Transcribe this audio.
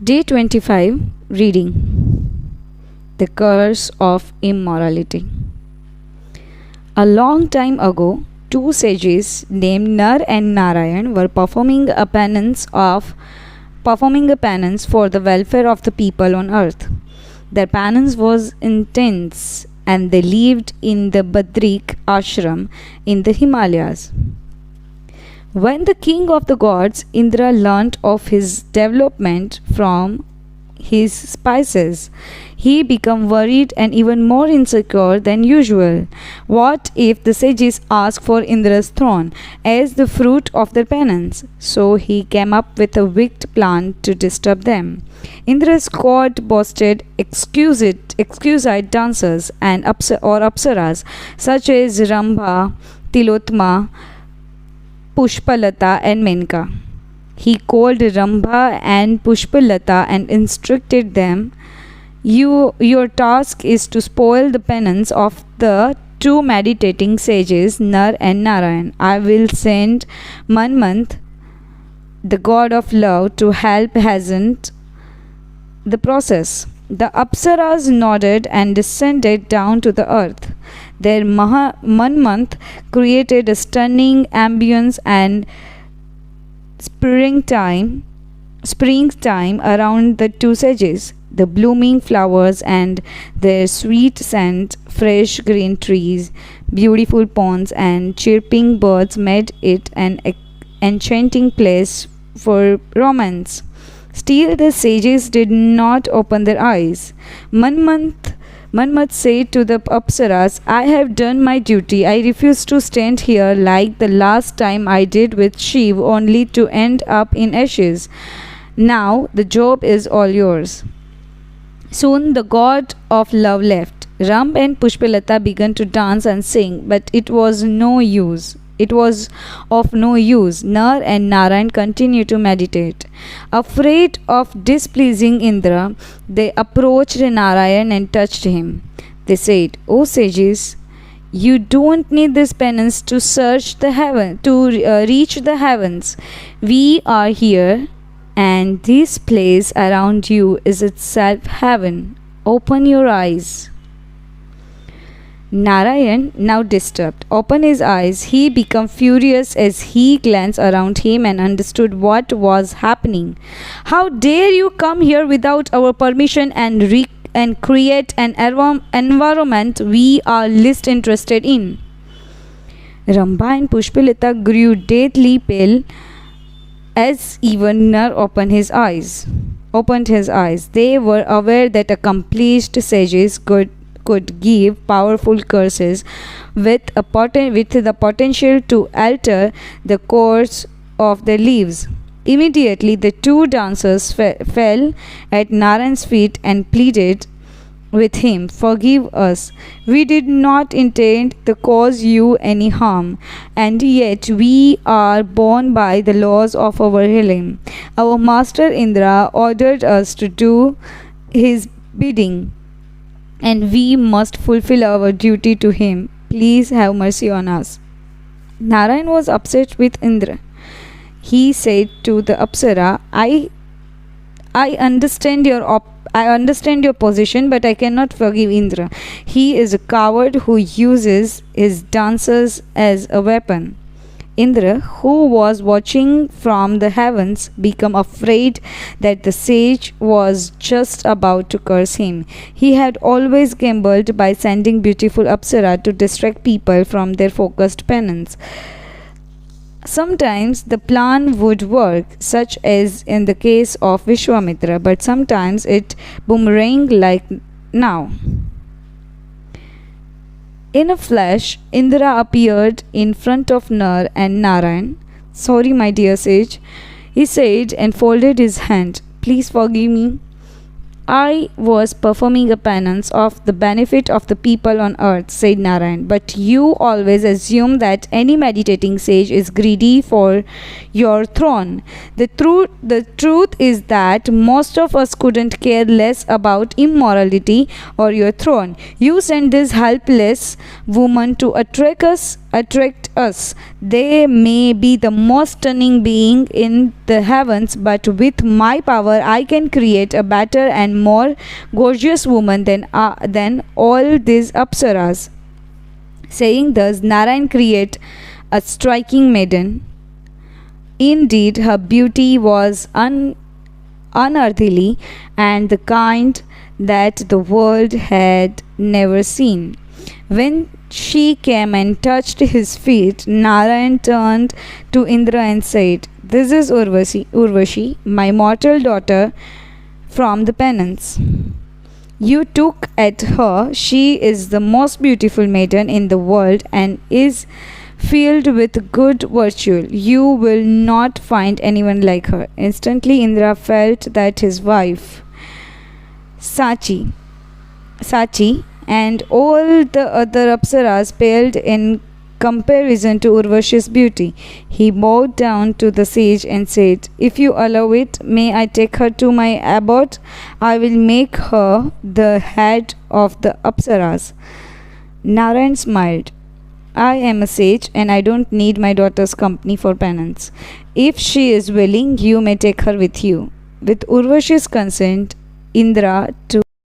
Day 25 Reading The Curse of Immorality. A long time ago, two sages named Nar and Narayan were performing a penance for the welfare of the people on earth. Their penance was intense and they lived in the Badrik ashram in the Himalayas. When the king of the gods, Indra, learnt of his development from his spices, he became worried and even more insecure than usual. What if the sages asked for Indra's throne as the fruit of their penance? So he came up with a wicked plan to disturb them. Indra's court boasted exquisite dancers and apsaras such as Rambha, Tilotma, Pushpalata and Menka. He called Rambha and Pushpalata and instructed them, Your task is to spoil the penance of the two meditating sages Nar and Narayan. I will send Manmanth, the god of love, to help hasten the process. The Apsaras nodded and descended down to the earth. Their Manmanth created a stunning ambience and springtime around the two sages. The blooming flowers and their sweet scent, fresh green trees, beautiful ponds, and chirping birds made it an enchanting place for romance. Still, the sages did not open their eyes. Manmath said to the Apsaras, I have done my duty. I refuse to stand here like the last time I did with Shiv, only to end up in ashes. Now the job is all yours. Soon the god of love left. Ram and Pushpalata began to dance and sing, but it was of no use. Nar and Narayan continued to meditate. Afraid of displeasing Indra, they approached Narayan and touched him. They said, O sages, you don't need this penance to reach the heavens. We are here, and this place around you is itself heaven. Open your eyes. Narayan, now disturbed, opened his eyes. He became furious as he glanced around him and understood what was happening. How dare you come here without our permission and create an environment we are least interested in? Rambha and Pushpalata grew deathly pale as even Nar opened his eyes. They were aware that accomplished sages could give powerful curses with the potential to alter the course of their lives. Immediately, the two dancers fell at Narayan's feet and pleaded with him, Forgive us. We did not intend to cause you any harm, and yet we are bound by the laws of our realm. Our master Indra ordered us to do his bidding, and we must fulfill our duty to him. Please have mercy on us. Narayan was upset with Indra. He said to the Apsara, I understand your position, but I cannot forgive Indra. He is a coward who uses his dancers as a weapon. Indra, who was watching from the heavens, became afraid that the sage was just about to curse him. He had always gambled by sending beautiful Apsara to distract people from their focused penance. Sometimes the plan would work, such as in the case of Vishwamitra, but sometimes it boomeranged like now. In a flash, Indra appeared in front of Nar and Narayan. Sorry, my dear sage, he said and folded his hand. Please forgive me. I was performing a penance of the benefit of the people on earth, said Narayan. But you always assume that any meditating sage is greedy for your throne. The truth is that most of us couldn't care less about immorality or your throne. You sent this helpless woman to attract us attract us. They may be the most stunning being in the heavens, but with my power I can create a better and more gorgeous woman than all these apsaras. Saying thus, Narayan created a striking maiden. Indeed, her beauty was unearthly and the kind that the world had never seen. When she came and touched his feet, Narayan turned to Indra and said, "This is Urvashi, my mortal daughter from the penance. You took at her. She is the most beautiful maiden in the world and is filled with good virtue. You will not find anyone like her." Instantly, Indra felt that his wife, Sachi, and all the other apsaras paled in comparison to Urvashi's beauty. He bowed down to the sage and said, "If you allow it, may I take her to my abode? I will make her the head of the apsaras." Narayan smiled. "I am a sage and I don't need my daughter's company for penance. If she is willing, you may take her with you." With Urvashi's consent, Indra took